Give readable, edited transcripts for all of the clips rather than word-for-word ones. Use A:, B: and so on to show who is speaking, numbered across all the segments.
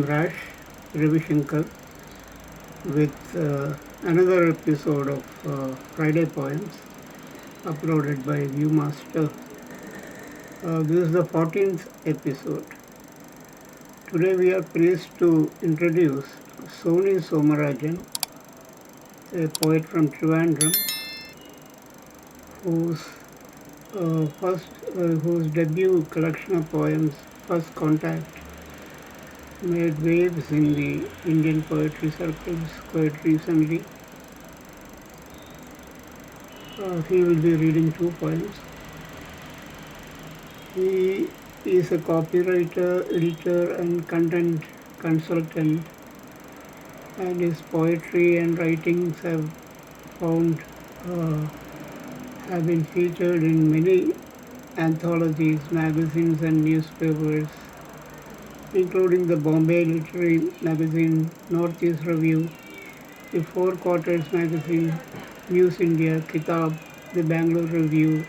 A: Rash Ravishankar with another episode of Fridaypoems uploaded by Viewmaster. This is the 14th episode. Today we are pleased to introduce Soni Somarajan, a poet from Trivandrum, whose debut collection of poems, First Contact, made waves in the Indian poetry circles quite recently. He will be reading two poems. He is a copywriter, editor, and content consultant, and his poetry and writings have been featured in many anthologies, magazines, and newspapers, including the Bombay Literary Magazine, Northeast Review, the Four Quarters Magazine, News India, Kitab, the Bangalore Review,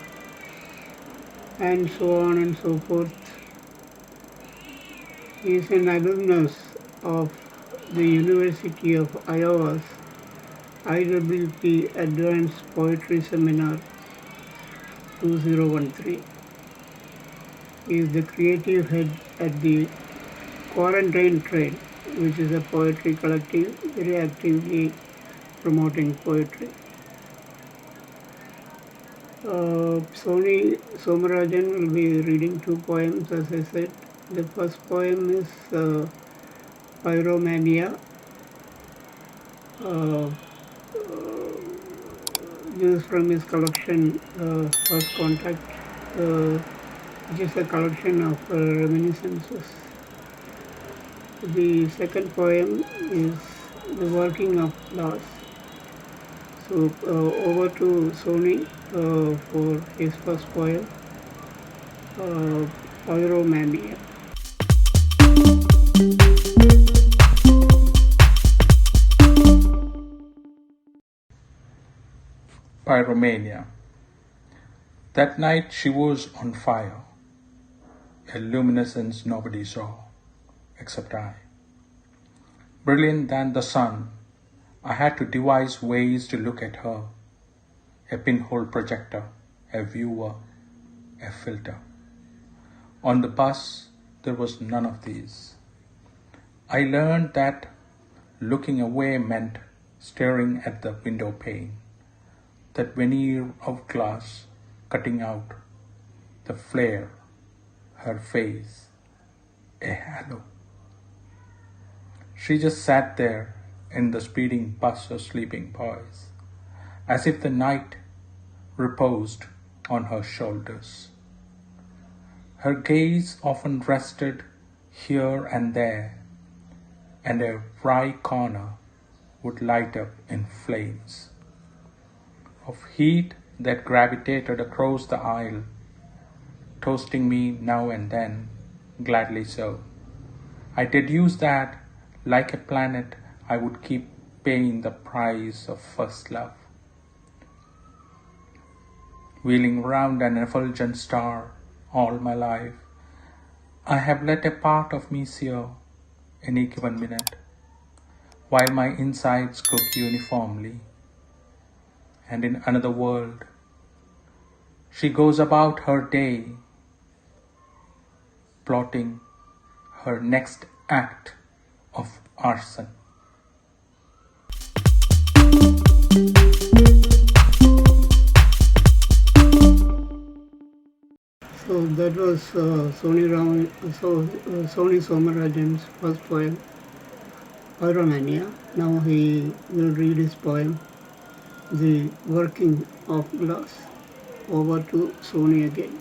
A: and so on and so forth. He is an alumnus of the University of Iowa's IWP Advanced Poetry Seminar 2013. He is the creative head at the Quarantine Trade, which is a poetry collective very actively promoting poetry. Soni Somarajan will be reading two poems, as I said. The first poem is Pyromania. This is from his collection First Contact, which is a collection of reminiscences. The second poem is The Working of Class. So over to Soni for his first poem, Pyromania.
B: Pyromania. That night she was on fire, a luminescence nobody saw, except I. Brilliant than the sun, I had to devise ways to look at her, a pinhole projector, a viewer, a filter. On the bus, there was none of these. I learned that looking away meant staring at the window pane, that veneer of glass cutting out the flare, her face, a halo. She just sat there in the speeding bus of sleeping boys, as if the night reposed on her shoulders. Her gaze often rested here and there, and a wry corner would light up in flames of heat that gravitated across the aisle, toasting me now and then, gladly so. I deduced that, like a planet, I would keep paying the price of first love. Wheeling around an effulgent star all my life, I have let a part of me sear any given minute, while my insides cook uniformly. And in another world, she goes about her day, plotting her next act of arson.
A: So that was Soni Somarajan's first poem, Pyromania. Now he will read his poem, The Working of Glass. Over to Soni again.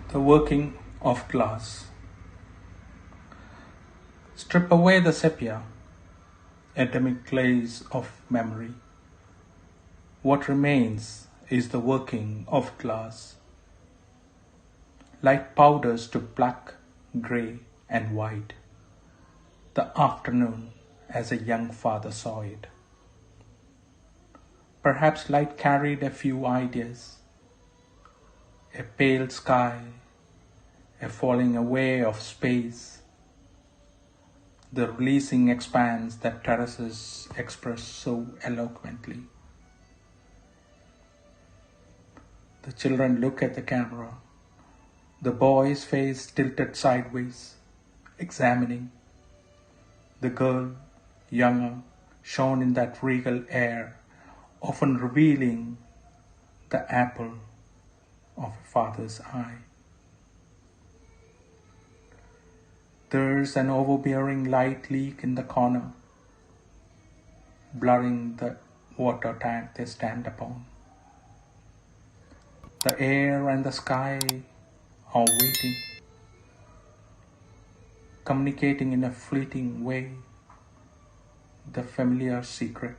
B: The working of glass. Strip away the sepia, endemic glaze of memory. What remains is the working of glass. Light powders to black, grey, and white. The afternoon as a young father saw it. Perhaps light carried a few ideas. A pale sky, a falling away of space, the releasing expanse that terraces express so eloquently. The children look at the camera, the boy's face tilted sideways, examining. The girl, younger, shone in that regal air, often revealing the apple of a father's eye. There's an overbearing light leak in the corner, blurring the water tank they stand upon. The air and the sky are waiting, communicating in a fleeting way the familiar secret.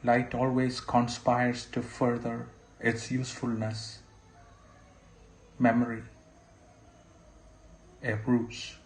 B: Light always conspires to further its usefulness. Memory, a ruse.